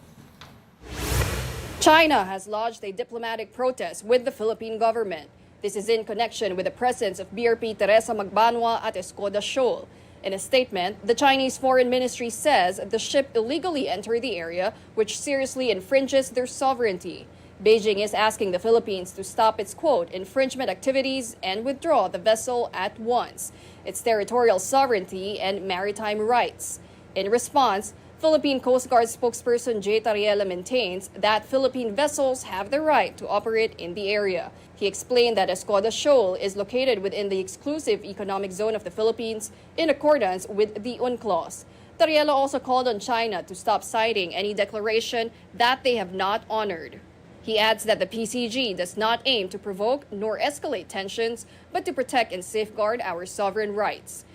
China has lodged a diplomatic protest with the Philippine government. This is in connection with the presence of BRP Teresa Magbanwa at Escoda Shoal. In a statement, the Chinese Foreign Ministry says the ship illegally entered the area, which seriously infringes their sovereignty. Beijing is asking the Philippines to stop its, quote, infringement activities and withdraw the vessel at once, its territorial sovereignty and maritime rights. In response, Philippine Coast Guard spokesperson J. Tariela maintains that Philippine vessels have the right to operate in the area. He explained that Escoda Shoal is located within the exclusive economic zone of the Philippines in accordance with the UNCLOS. Tariela also called on China to stop citing any declaration that they have not honored. He adds that the PCG does not aim to provoke nor escalate tensions, but to protect and safeguard our sovereign rights.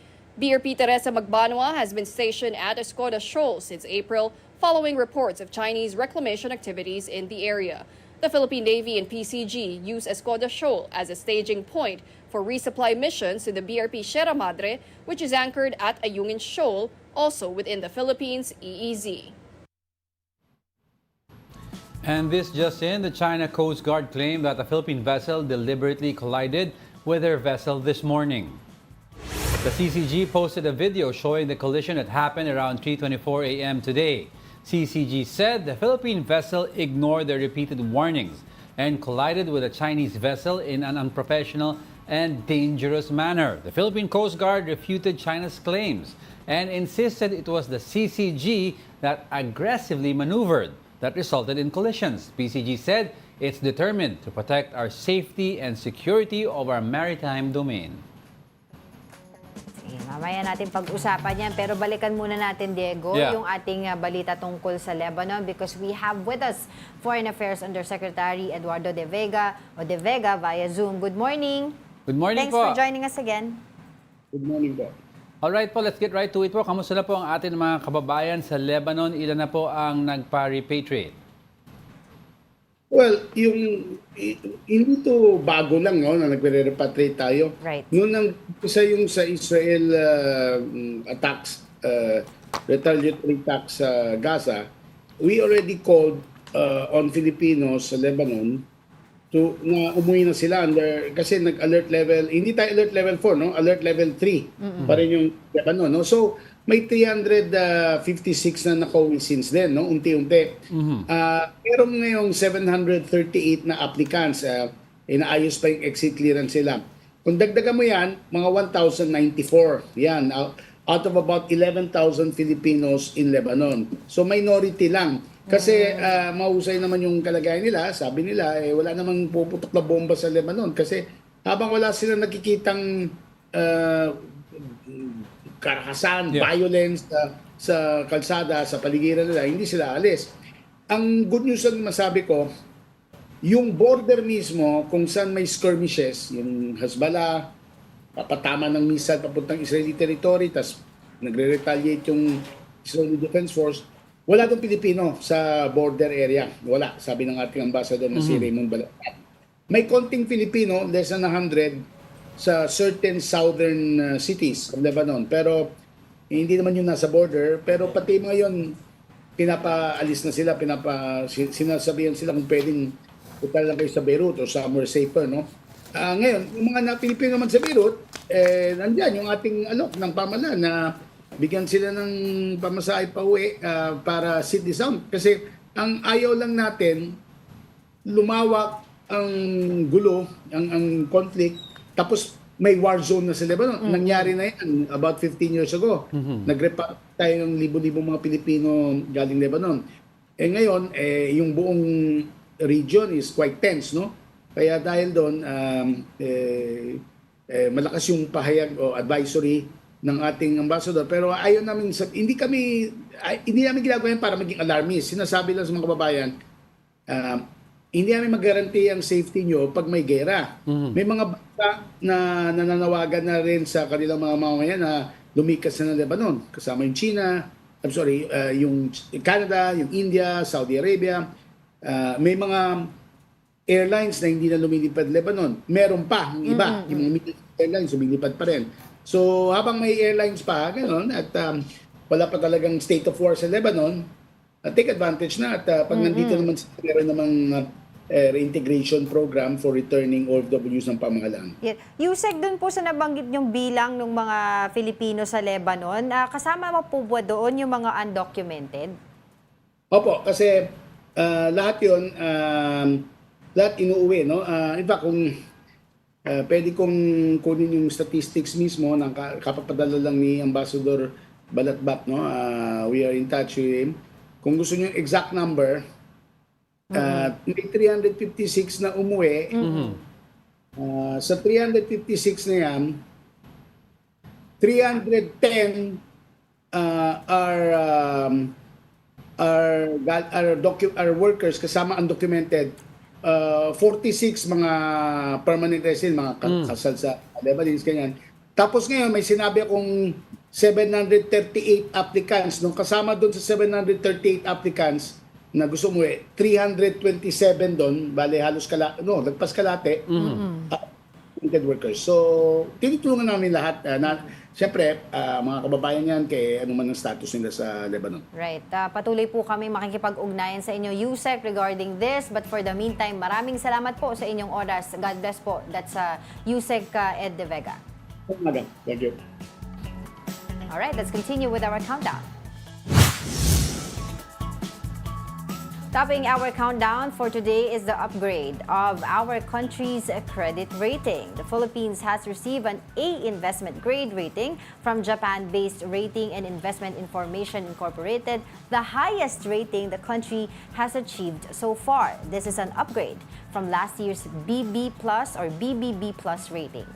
BRP Teresa Magbanwa has been stationed at Escoda Shoal since April, following reports of Chinese reclamation activities in the area. The Philippine Navy and PCG use Escoda Shoal as a staging point for resupply missions to the BRP Sierra Madre, which is anchored at Ayungin Shoal, also within the Philippines EEZ. And this just in, the China Coast Guard claimed that a Philippine vessel deliberately collided with their vessel this morning. The CCG posted a video showing the collision that happened around 3:24 a.m. today. CCG said the Philippine vessel ignored the repeated warnings and collided with a Chinese vessel in an unprofessional and dangerous manner. The Philippine Coast Guard refuted China's claims and insisted it was the CCG that aggressively maneuvered that resulted in collisions. PCG said it's determined to protect our safety and security of our maritime domain. Sige, mamaya natin pag-usapan yan. Pero balikan muna natin, Diego, yung ating balita tungkol sa Lebanon because we have with us Foreign Affairs Undersecretary Eduardo De Vega via Zoom. Good morning. Good morning Thanks po. for joining us again. Good morning po. Alright po, let's get right to it po. Kamusta na po ang ating mga kababayan sa Lebanon? Ilan na po ang nagpa-repatriate? Well, hindi to bago lang no, na nagre-repatriate tayo. Right. Noon nang isa yung sa Israel attacks, retaliatory attacks sa Gaza, we already called on Filipinos sa Lebanon na umuwi na sila kasi nag-alert level, hindi tayo alert level 4, no? Alert level 3 pa rin yung Lebanon, no? So, may 356 na nakauwi since then, no? Unti-unti. Meron ngayong 738 na applicants, inaayos pa yung exit clearance sila. Kung dagdagan mo yan, mga 1,094. Yan, out of about 11,000 Filipinos in Lebanon. So, minority lang. Kasi mahusay naman yung kalagayan nila. Sabi nila, wala namang puputok na bomba sa Lebanon. Kasi habang wala silang nakikitang karakasan, violence sa kalsada, sa paligiran nila, hindi sila alis. Ang good news ang masabi ko, yung border mismo, kung saan may skirmishes, yung Hezbollah, papatama ng missile papuntang Israeli territory, tas nagre-retaliate yung Israeli Defense Force, wala tong Pilipino sa border area. Wala, sabi ng ating ambassador na si Raymond Balagtas. May konting Filipino, less than 100, sa certain southern cities of Lebanon. Pero hindi naman yun nasa border. Pero pati ngayon, pinapaalis na sila, sinasabihan sila kung pwedeng putal lang kayo sa Beirut o somewhere safer, no? Ngayon, yung mga Pilipino naman sa Beirut, nandyan yung ating alok ng pamahalaan na bigyan sila ng pamasahe pa uwi para sit down. Kasi Ang ayaw lang natin, lumawak ang gulo, ang conflict, tapos may war zone na sa Lebanon. Nangyari na yan about 15 years ago. Nag-repatriate tayo ng libo-libong mga Pilipino galing Lebanon. Ngayon, yung buong region is quite tense, no? Kaya dahil doon, malakas yung pahayag o advisory ng ating ambassador. Pero ayaw namin, hindi namin ginagawa yan para maging alarmist. Sinasabi lang sa mga kababayan, hindi namin mag-guarantee ang safety nyo pag may gera. May mga bansa na nananawagan na rin sa kanilang mga mamamayan na lumikas na ng Lebanon. Kasama yung China, yung Canada, yung India, Saudi Arabia. May mga airlines na hindi na lumilipad Lebanon. Meron pa, yung iba, yung mga military airlines lumilipad pa rin. So habang may airlines pa, gano'n, at wala pa talagang state of war sa Lebanon, take advantage na. At pag nandito naman sa meron namang reintegration program for returning OFWs ng pamahalaan. Yeah. Yusek, dun po sa nabanggit yung bilang ng mga Filipino sa Lebanon, kasama mo po ba doon yung mga undocumented? Opo, kasi lahat yun, lahat inuuwi. No? In fact, kung pwede kong kunin yung statistics mismo ng kapapadala lang ni Ambassador Balatbat. No? We are in touch with him. Kung gusto niyo yung exact number, may 356 na umuwi. Sa 356 na yan, 310 are workers kasama undocumented. 46 mga permanent resident, mga kasal sa Lebanese, ganyan. Tapos ngayon, may sinabi akong 738 applicants. Nung kasama doon sa 738 applicants na gusto mo 327 doon, bale halos lagpas kalate, workers. So, tinutulungan namin lahat. Siyempre, mga kababayan yan kay anuman ang status nila sa Lebanon. Right. Patuloy po kami makikipag-ugnayan sa inyo, Yusek, regarding this. But for the meantime, maraming salamat po sa inyong oras. God bless po. That's Yusek Ed De Vega. Thank you. All right, let's continue with our countdown. Topping our countdown for today is the upgrade of our country's credit rating. The Philippines has received an A investment grade rating from Japan-based Rating and Investment Information Incorporated, the highest rating the country has achieved so far. This is an upgrade from last year's BB Plus or BBB Plus rating.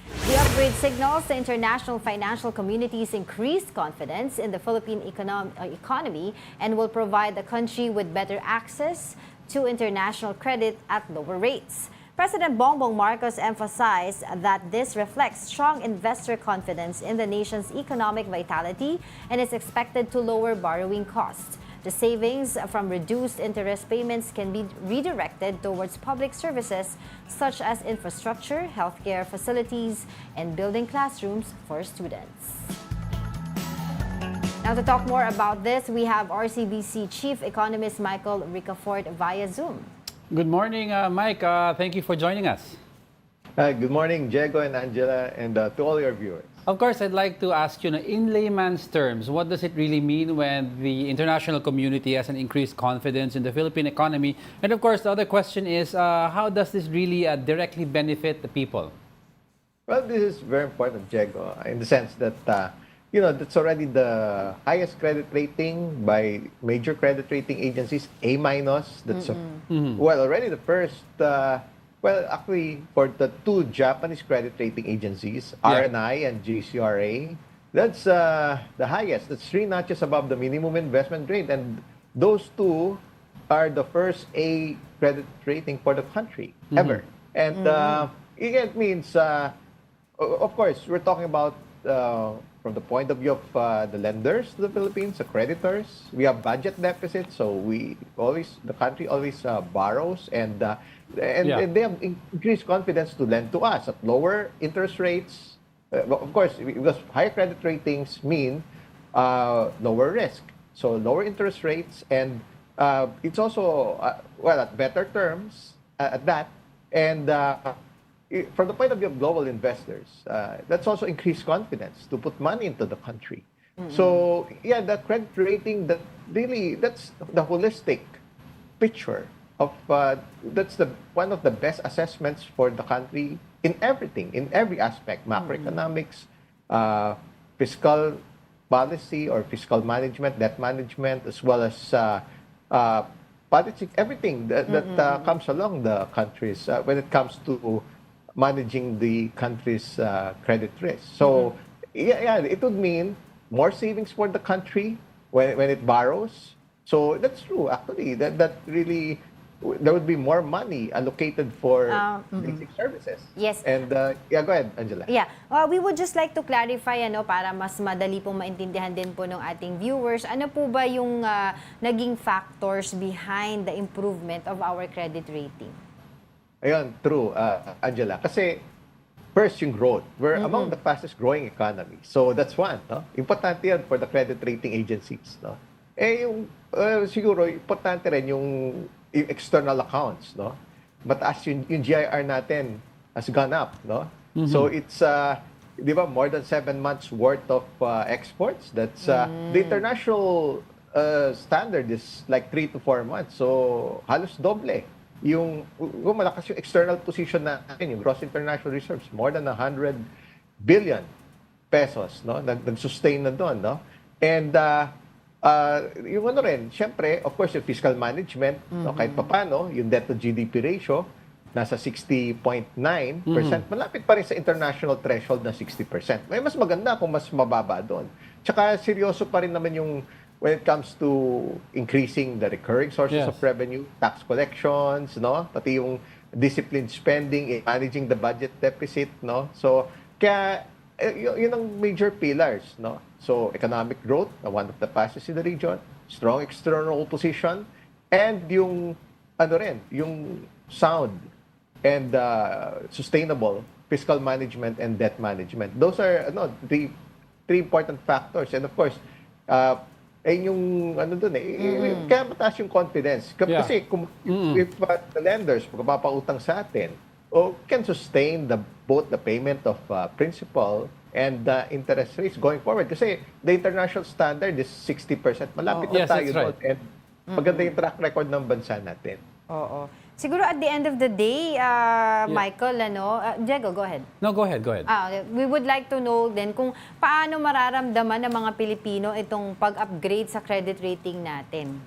The upgrade signals the international financial community's increased confidence in the Philippine economy and will provide the country with better access to international credit at lower rates. President Bongbong Marcos emphasized that this reflects strong investor confidence in the nation's economic vitality and is expected to lower borrowing costs. The savings from reduced interest payments can be redirected towards public services such as infrastructure, healthcare facilities, and building classrooms for students. Now to talk more about this, we have RCBC Chief Economist Michael Ricafort via Zoom. Good morning, Mike. Thank you for joining us. Good morning, Diego and Angela, and to all your viewers. Of course, I'd like to ask you, in layman's terms, what does it really mean when the international community has an increased confidence in the Philippine economy? And of course, the other question is, how does this really directly benefit the people? Well, this is very important, Diego, in the sense that, that's already the highest credit rating by major credit rating agencies, A-. That's, already the first... actually, for the two Japanese credit rating agencies, R&I and JCRA, that's the highest. That's 3 notches above the minimum investment grade. And those two are the first A credit rating for the country ever. And it means, of course, we're talking about from the point of view of the lenders to the Philippines, the creditors. We have budget deficits, so the country always borrows and they have increased confidence to lend to us at lower interest rates. Of course, because higher credit ratings mean lower risk. So lower interest rates, and it's also, at better terms at that. And from the point of view of global investors, that's also increased confidence to put money into the country. So, the credit rating that really, that's the holistic picture of that's the one of the best assessments for the country in everything, in every aspect, macroeconomics, fiscal policy or fiscal management, debt management, as well as uh, politics, everything that comes along the countries when it comes to managing the country's credit risk. So, yeah, it would mean more savings for the country when it borrows. So that's true, actually. That really, there would be more money allocated for basic services. Yes. And yeah, go ahead, Angela. Yeah. We would just like to clarify para mas madali pong maintindihan din po ng ating viewers. Ano po ba yung naging factors behind the improvement of our credit rating? Ayun, true, Angela. Kasi first, yung growth. We're among the fastest growing economy. So that's one, no? Importante yan for the credit rating agencies, no? Yung siguro importante rin yung external accounts, no? Mataas yung GIR natin has gone up, no? So it's di ba, more than 7 months worth of exports. That's the international standard is like 3 to 4 months. So halos doble. Yung malakas yung external position natin, yung gross international reserves, more than 100 billion pesos, no? Nag-sustain na doon, no? And yung ano rin, syempre, of course, yung fiscal management, no? Kahit papano, yung debt to GDP ratio, nasa 60.9%, malapit pa rin sa international threshold na 60%. May mas maganda kung mas mababa doon. Tsaka seryoso pa rin naman yung when it comes to increasing the recurring sources of revenue, tax collections, no? Pati yung disciplined spending, managing the budget deficit, no? So, kaya yun ang major pillars, no? So, economic growth, one of the fastest in the region, strong external position, and yung yung sound and sustainable fiscal management and debt management. Those are three important factors. And of course, yung kaya mataas yung confidence. Kasi if the lenders magpapautang sa atin, can sustain both the payment of principal and the interest rates going forward. Kasi the international standard is 60%. Malapit na tayo doon. Right. And maganda yung track record ng bansa natin. Oo. Siguro at the end of the day, Michael, Diego, go ahead. No, go ahead. We would like to know din kung paano mararamdaman ng mga Pilipino itong pag-upgrade sa credit rating natin.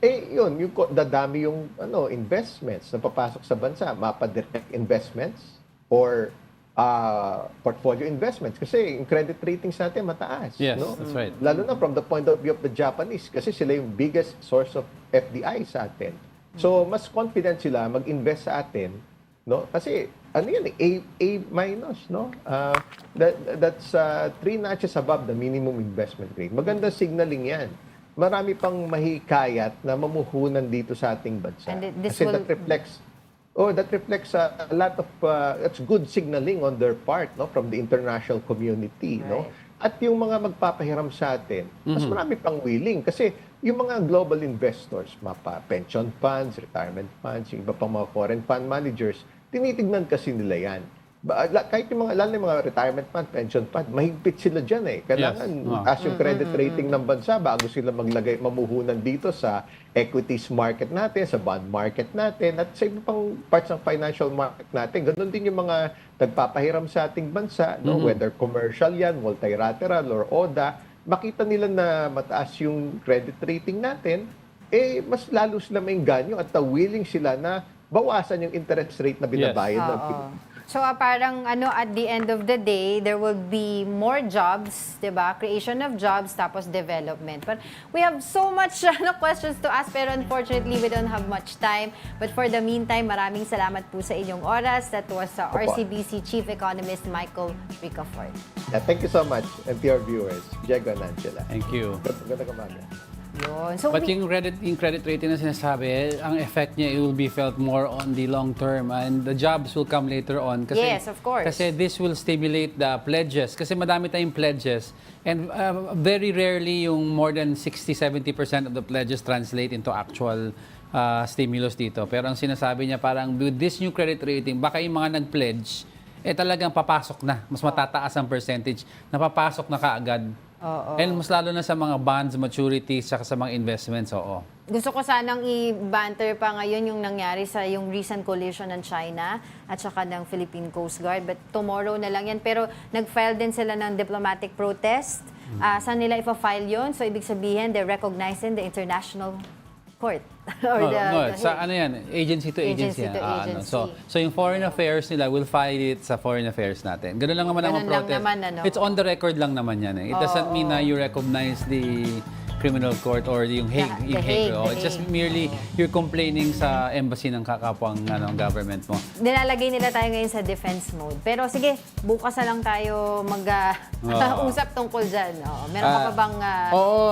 Yun, yung dadami yung investments na papasok sa bansa, mapa-direct investments or portfolio investments. Kasi yung credit ratings natin mataas. Yes, no? that's right. Lalo na from the point of view of the Japanese, kasi sila yung biggest source of FDI sa atin. So, mas confident sila mag-invest sa atin, no? Kasi, A-, no? That's 3 notches above the minimum investment rate. Magandang signaling yan. Marami pang mahikayat na mamuhunan dito sa ating bansa. Kasi that reflects a lot of, that's good signaling on their part, no? From the international community, no? At yung mga magpapahiram sa atin, mas marami pang willing. Kasi yung mga global investors, pension funds, retirement funds, yung iba pang mga foreign fund managers, tinitignan kasi nila yan. Kahit yung lalo yung mga retirement fund, pension fund, mahigpit sila dyan eh. Kailangan as yung credit rating ng bansa bago sila mamuhunan dito sa equities market natin, sa bond market natin, at sa iba pang parts ng financial market natin. Ganon din yung mga nagpapahiram sa ating bansa, no? Whether commercial yan, multilateral, or ODA, makita nila na mataas yung credit rating natin, mas lalo sila maingganyo at willing sila na bawasan yung interest rate na binabayad ng Pilipinas. So parang at the end of the day, there will be more jobs, 'di ba? Creation of jobs tapos development. But we have so much questions to ask pero unfortunately we don't have much time. But for the meantime, maraming salamat po sa inyong oras. That was RCBC Chief Economist Michael Ricafort. Yeah, thank you so much and to your viewers, Diego and Angela. Thank you. Magandang umaga. Yun. So But yung credit rating na sinasabi, ang effect niya, it will be felt more on the long term and the jobs will come later on. Kasi, Yes, of course. Kasi this will stimulate the pledges. Kasi madami tayong pledges and very rarely yung more than 60-70% of the pledges translate into actual stimulus dito. Pero ang sinasabi niya parang with this new credit rating, baka yung mga nag-pledge, talagang papasok na. Mas matataas ang percentage na papasok na kaagad And mas lalo na sa mga bonds, maturities, saka sa mga investments, oo. Gusto ko sanang i-banter pa ngayon yung nangyari sa yung recent collision ng China at saka ng Philippine Coast Guard. But tomorrow na lang yan. Pero nag-file din sila ng diplomatic protest. Saan nila ipa-file yun? So, ibig sabihin, they're recognizing the international court. Or Sa ano yan, agency to agency. Agency to agency. So yung foreign affairs nila will file it sa foreign affairs natin. Ganun lang naman ang Ganun lang protest. naman, ano? It's on the record lang naman yan. It doesn't mean na you recognize the criminal court or yung Hague. The Hague, the It's just Hague. merely you're complaining sa embassy ng kakapwang government mo. Nilalagay nila tayo ngayon sa defense mode. Pero sige, bukas na lang tayo mag-usap tungkol dyan. Meron ka pa bang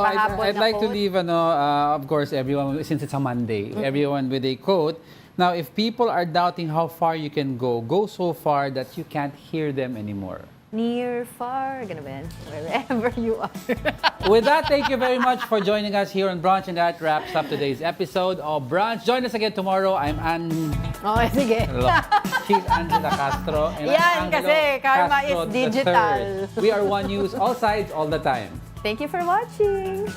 pahabol I'd na like to quote? leave, of course, everyone, since it's a Monday, everyone with a quote. Now, if people are doubting how far you can go so far that you can't hear them anymore. Near, far, gonna ba yan? Wherever you are. With that, thank you very much for joining us here on Brunch, and that wraps up today's episode of Brunch. Join us again tomorrow. I'm Okay, sige. She's Angela Castro. And Yan, I'm Angelo kasi karma Castro is digital. III. We are One News, all sides, all the time. Thank you for watching.